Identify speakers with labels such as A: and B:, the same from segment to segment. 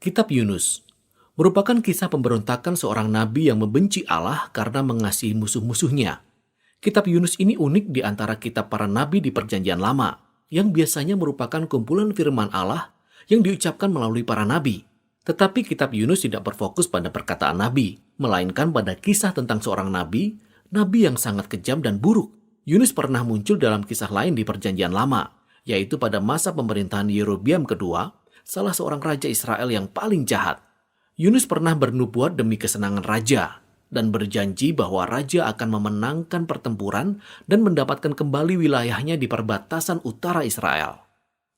A: Kitab Yunus merupakan kisah pemberontakan seorang nabi yang membenci Allah karena mengasihi musuh-musuhnya. Kitab Yunus ini unik di antara kitab para nabi di Perjanjian Lama, yang biasanya merupakan kumpulan firman Allah yang diucapkan melalui para nabi. Tetapi kitab Yunus tidak berfokus pada perkataan nabi, melainkan pada kisah tentang seorang nabi yang sangat kejam dan buruk. Yunus pernah muncul dalam kisah lain di Perjanjian Lama, yaitu pada masa pemerintahan Yerobeam kedua, salah seorang raja Israel yang paling jahat. Yunus pernah bernubuat demi kesenangan raja, dan berjanji bahwa raja akan memenangkan pertempuran dan mendapatkan kembali wilayahnya di perbatasan utara Israel.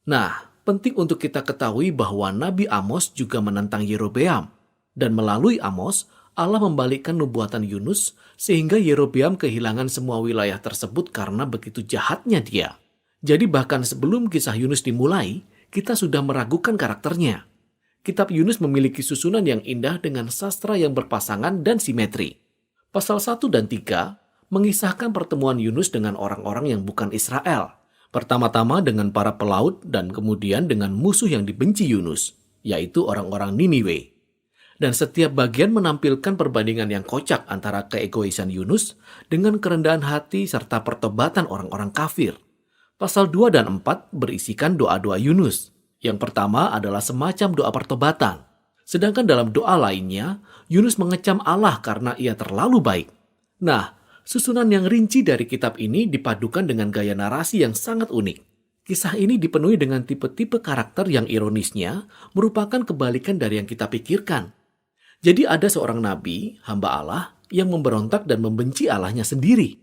A: Nah, penting untuk kita ketahui bahwa Nabi Amos juga menentang Yerobeam, dan melalui Amos, Allah membalikkan nubuatan Yunus sehingga Yerobeam kehilangan semua wilayah tersebut karena begitu jahatnya dia. Jadi bahkan sebelum kisah Yunus dimulai, kita sudah meragukan karakternya. Kitab Yunus memiliki susunan yang indah dengan sastra yang berpasangan dan simetri. Pasal 1 dan 3 mengisahkan pertemuan Yunus dengan orang-orang yang bukan Israel. Pertama-tama dengan para pelaut dan kemudian dengan musuh yang dibenci Yunus, yaitu orang-orang Niniwe. Dan setiap bagian menampilkan perbandingan yang kocak antara keegoisan Yunus dengan kerendahan hati serta pertobatan orang-orang kafir. Pasal 2 dan 4 berisikan doa-doa Yunus. Yang pertama adalah semacam doa pertobatan. Sedangkan dalam doa lainnya, Yunus mengecam Allah karena ia terlalu baik. Nah, susunan yang rinci dari kitab ini dipadukan dengan gaya narasi yang sangat unik. Kisah ini dipenuhi dengan tipe-tipe karakter yang ironisnya merupakan kebalikan dari yang kita pikirkan. Jadi ada seorang nabi, hamba Allah, yang memberontak dan membenci Allahnya sendiri.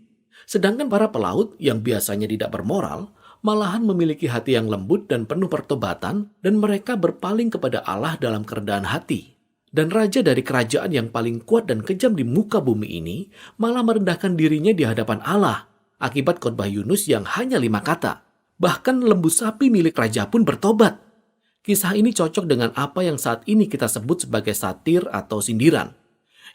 A: Sedangkan para pelaut yang biasanya tidak bermoral, malahan memiliki hati yang lembut dan penuh pertobatan, dan mereka berpaling kepada Allah dalam kerendahan hati. Dan raja dari kerajaan yang paling kuat dan kejam di muka bumi ini malah merendahkan dirinya di hadapan Allah akibat khotbah Yunus yang hanya 5 kata. Bahkan lembu sapi milik raja pun bertobat. Kisah ini cocok dengan apa yang saat ini kita sebut sebagai satir atau sindiran,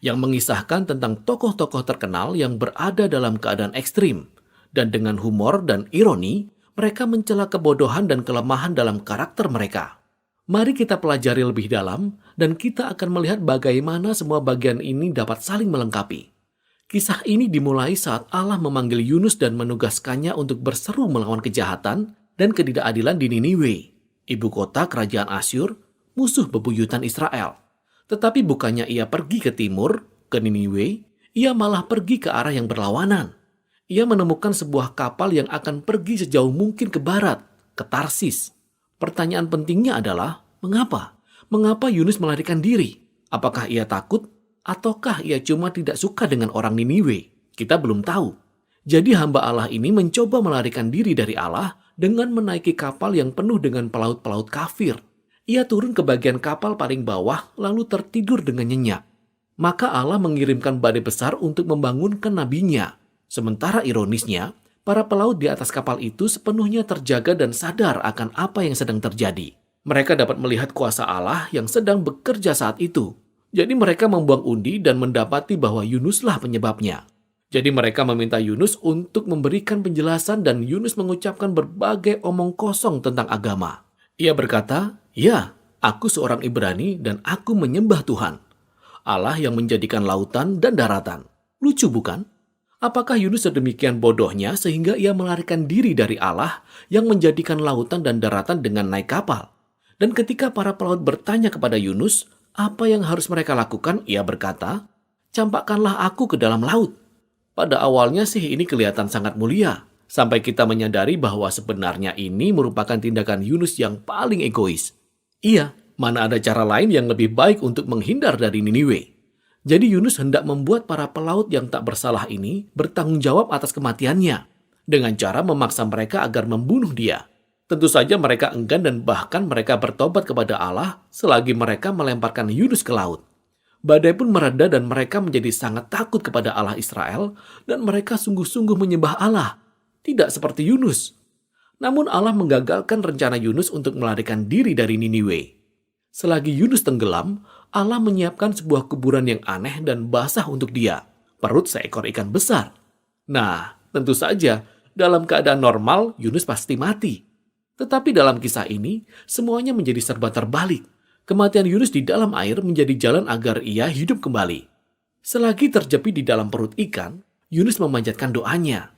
A: yang mengisahkan tentang tokoh-tokoh terkenal yang berada dalam keadaan ekstrim, dan dengan humor dan ironi, mereka mencela kebodohan dan kelemahan dalam karakter mereka. Mari kita pelajari lebih dalam, dan kita akan melihat bagaimana semua bagian ini dapat saling melengkapi. Kisah ini dimulai saat Allah memanggil Yunus dan menugaskannya untuk berseru melawan kejahatan dan ketidakadilan di Niniwe, ibu kota kerajaan Asyur, musuh bebuyutan Israel. Tetapi bukannya ia pergi ke timur, ke Niniwe, ia malah pergi ke arah yang berlawanan. Ia menemukan sebuah kapal yang akan pergi sejauh mungkin ke barat, ke Tarsis. Pertanyaan pentingnya adalah, mengapa? Mengapa Yunus melarikan diri? Apakah ia takut? Ataukah ia cuma tidak suka dengan orang Niniwe? Kita belum tahu. Jadi hamba Allah ini mencoba melarikan diri dari Allah dengan menaiki kapal yang penuh dengan pelaut-pelaut kafir. Ia turun ke bagian kapal paling bawah lalu tertidur dengan nyenyak. Maka Allah mengirimkan badai besar untuk membangunkan nabinya. Sementara ironisnya, para pelaut di atas kapal itu sepenuhnya terjaga dan sadar akan apa yang sedang terjadi. Mereka dapat melihat kuasa Allah yang sedang bekerja saat itu. Jadi mereka membuang undi dan mendapati bahwa Yunuslah penyebabnya. Jadi mereka meminta Yunus untuk memberikan penjelasan dan Yunus mengucapkan berbagai omong kosong tentang agama. Ia berkata, "Ya, aku seorang Ibrani dan aku menyembah Tuhan, Allah yang menjadikan lautan dan daratan." Lucu bukan? Apakah Yunus sedemikian bodohnya sehingga ia melarikan diri dari Allah yang menjadikan lautan dan daratan dengan naik kapal? Dan ketika para pelaut bertanya kepada Yunus, apa yang harus mereka lakukan? Ia berkata, "Campakkanlah aku ke dalam laut." Pada awalnya sih ini kelihatan sangat mulia, sampai kita menyadari bahwa sebenarnya ini merupakan tindakan Yunus yang paling egois. Iya, mana ada cara lain yang lebih baik untuk menghindar dari Niniwe. Jadi Yunus hendak membuat para pelaut yang tak bersalah ini bertanggung jawab atas kematiannya, dengan cara memaksa mereka agar membunuh dia. Tentu saja mereka enggan dan bahkan mereka bertobat kepada Allah selagi mereka melemparkan Yunus ke laut. Badai pun mereda dan mereka menjadi sangat takut kepada Allah Israel dan mereka sungguh-sungguh menyembah Allah, tidak seperti Yunus. Namun Allah menggagalkan rencana Yunus untuk melarikan diri dari Niniwe. Selagi Yunus tenggelam, Allah menyiapkan sebuah kuburan yang aneh dan basah untuk dia, perut seekor ikan besar. Nah, tentu saja dalam keadaan normal Yunus pasti mati. Tetapi dalam kisah ini, semuanya menjadi serba terbalik. Kematian Yunus di dalam air menjadi jalan agar ia hidup kembali. Selagi terjepit di dalam perut ikan, Yunus memanjatkan doanya.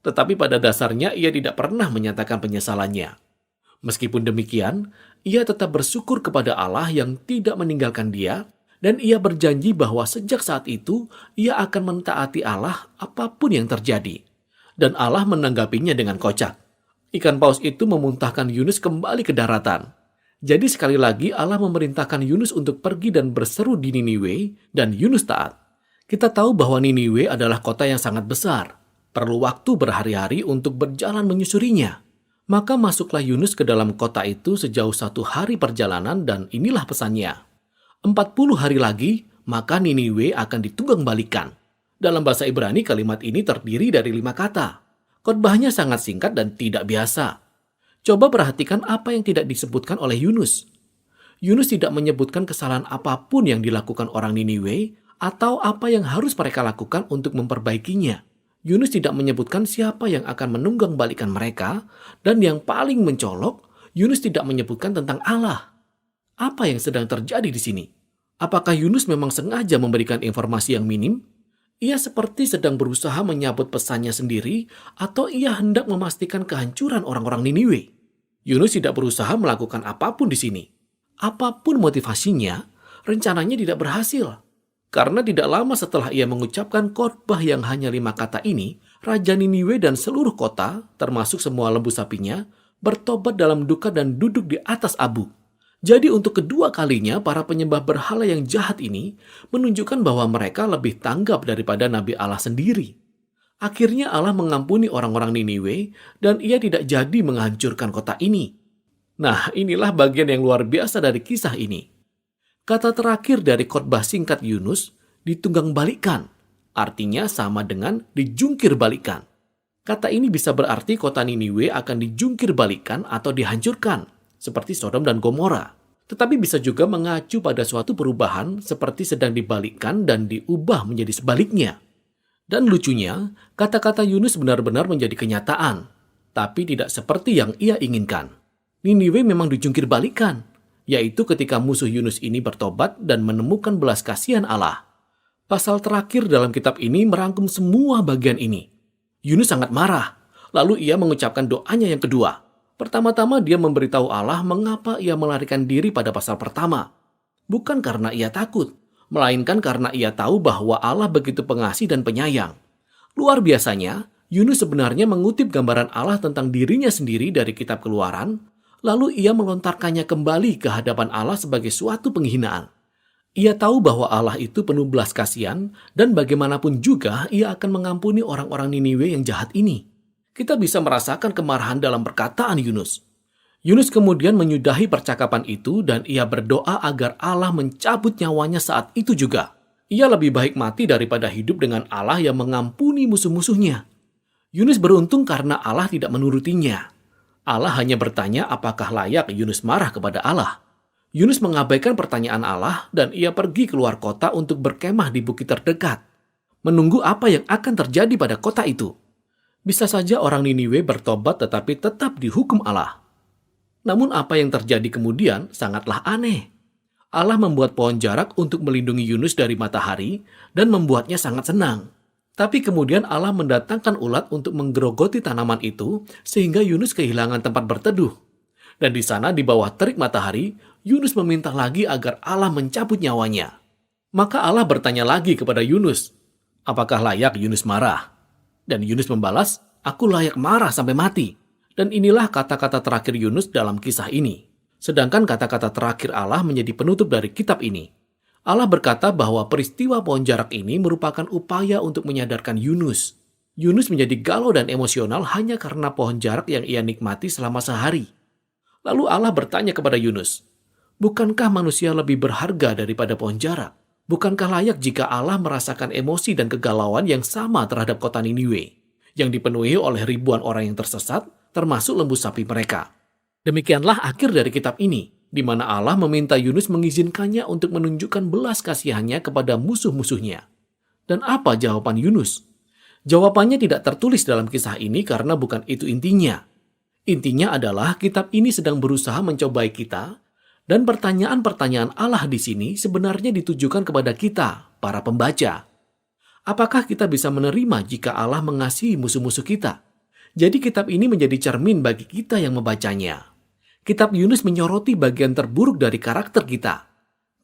A: Tetapi pada dasarnya ia tidak pernah menyatakan penyesalannya. Meskipun demikian, ia tetap bersyukur kepada Allah yang tidak meninggalkan dia, dan ia berjanji bahwa sejak saat itu ia akan mentaati Allah apapun yang terjadi. Dan Allah menanggapinya dengan kocak. Ikan paus itu memuntahkan Yunus kembali ke daratan. Jadi sekali lagi Allah memerintahkan Yunus untuk pergi dan berseru di Niniwe, dan Yunus taat. Kita tahu bahwa Niniwe adalah kota yang sangat besar. Perlu waktu berhari-hari untuk berjalan menyusurinya. Maka masuklah Yunus ke dalam kota itu sejauh 1 hari perjalanan, dan inilah pesannya. 40 hari lagi, maka Niniwe akan ditunggang balikan. Dalam bahasa Ibrani kalimat ini terdiri dari 5 kata. Khotbahnya sangat singkat dan tidak biasa. Coba perhatikan apa yang tidak disebutkan oleh Yunus. Yunus tidak menyebutkan kesalahan apapun yang dilakukan orang Niniwe atau apa yang harus mereka lakukan untuk memperbaikinya. Yunus tidak menyebutkan siapa yang akan menunggang balikan mereka, dan yang paling mencolok, Yunus tidak menyebutkan tentang Allah. Apa yang sedang terjadi di sini? Apakah Yunus memang sengaja memberikan informasi yang minim? Ia seperti sedang berusaha menyabut pesannya sendiri, atau ia hendak memastikan kehancuran orang-orang Niniwe. Yunus tidak berusaha melakukan apapun di sini. Apapun motivasinya, rencananya tidak berhasil. Karena tidak lama setelah ia mengucapkan khotbah yang hanya 5 kata ini, Raja Niniwe dan seluruh kota, termasuk semua lembu sapinya, bertobat dalam duka dan duduk di atas abu. Jadi untuk kedua kalinya para penyembah berhala yang jahat ini menunjukkan bahwa mereka lebih tanggap daripada Nabi Allah sendiri. Akhirnya Allah mengampuni orang-orang Niniwe dan ia tidak jadi menghancurkan kota ini. Nah, inilah bagian yang luar biasa dari kisah ini. Kata terakhir dari khotbah singkat Yunus, ditunggang balikan. Artinya sama dengan dijungkir balikan. Kata ini bisa berarti kota Niniwe akan dijungkir balikan atau dihancurkan, seperti Sodom dan Gomora. Tetapi bisa juga mengacu pada suatu perubahan seperti sedang dibalikkan dan diubah menjadi sebaliknya. Dan lucunya, kata-kata Yunus benar-benar menjadi kenyataan, tapi tidak seperti yang ia inginkan. Niniwe memang dijungkir balikan, yaitu ketika musuh Yunus ini bertobat dan menemukan belas kasihan Allah. Pasal terakhir dalam kitab ini merangkum semua bagian ini. Yunus sangat marah, lalu ia mengucapkan doanya yang kedua. Pertama-tama dia memberitahu Allah mengapa ia melarikan diri pada pasal pertama. Bukan karena ia takut, melainkan karena ia tahu bahwa Allah begitu pengasih dan penyayang. Luar biasanya, Yunus sebenarnya mengutip gambaran Allah tentang dirinya sendiri dari kitab Keluaran, lalu ia melontarkannya kembali ke hadapan Allah sebagai suatu penghinaan. Ia tahu bahwa Allah itu penuh belas kasihan, dan bagaimanapun juga ia akan mengampuni orang-orang Niniwe yang jahat ini. Kita bisa merasakan kemarahan dalam perkataan Yunus. Yunus kemudian menyudahi percakapan itu dan ia berdoa agar Allah mencabut nyawanya saat itu juga. Ia lebih baik mati daripada hidup dengan Allah yang mengampuni musuh-musuhnya. Yunus beruntung karena Allah tidak menurutinya. Allah hanya bertanya apakah layak Yunus marah kepada Allah. Yunus mengabaikan pertanyaan Allah dan ia pergi keluar kota untuk berkemah di bukit terdekat, menunggu apa yang akan terjadi pada kota itu. Bisa saja orang Niniwe bertobat tetapi tetap dihukum Allah. Namun apa yang terjadi kemudian sangatlah aneh. Allah membuat pohon jarak untuk melindungi Yunus dari matahari dan membuatnya sangat senang. Tapi kemudian Allah mendatangkan ulat untuk menggerogoti tanaman itu sehingga Yunus kehilangan tempat berteduh. Dan di sana di bawah terik matahari, Yunus meminta lagi agar Allah mencabut nyawanya. Maka Allah bertanya lagi kepada Yunus, apakah layak Yunus marah? Dan Yunus membalas, aku layak marah sampai mati. Dan inilah kata-kata terakhir Yunus dalam kisah ini. Sedangkan kata-kata terakhir Allah menjadi penutup dari kitab ini. Allah berkata bahwa peristiwa pohon jarak ini merupakan upaya untuk menyadarkan Yunus. Yunus menjadi galau dan emosional hanya karena pohon jarak yang ia nikmati selama sehari. Lalu Allah bertanya kepada Yunus, bukankah manusia lebih berharga daripada pohon jarak? Bukankah layak jika Allah merasakan emosi dan kegalauan yang sama terhadap kota Niniwe, yang dipenuhi oleh ribuan orang yang tersesat, termasuk lembu sapi mereka? Demikianlah akhir dari kitab ini, di mana Allah meminta Yunus mengizinkannya untuk menunjukkan belas kasihannya kepada musuh-musuhnya. Dan apa jawaban Yunus? Jawabannya tidak tertulis dalam kisah ini karena bukan itu intinya. Intinya adalah kitab ini sedang berusaha mencobai kita Dan pertanyaan-pertanyaan Allah di sini sebenarnya ditujukan kepada kita, para pembaca. Apakah kita bisa menerima jika Allah mengasihi musuh-musuh kita? Jadi kitab ini menjadi cermin bagi kita yang membacanya. Kitab Yunus menyoroti bagian terburuk dari karakter kita.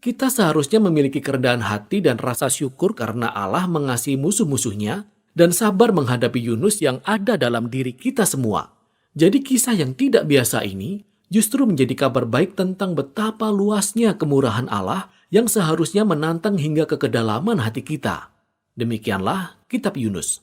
A: Kita seharusnya memiliki kerendahan hati dan rasa syukur karena Allah mengasihi musuh-musuhnya dan sabar menghadapi Yunus yang ada dalam diri kita semua. Jadi kisah yang tidak biasa ini justru menjadi kabar baik tentang betapa luasnya kemurahan Allah yang seharusnya menantang hingga ke kedalaman hati kita. Demikianlah kitab Yunus.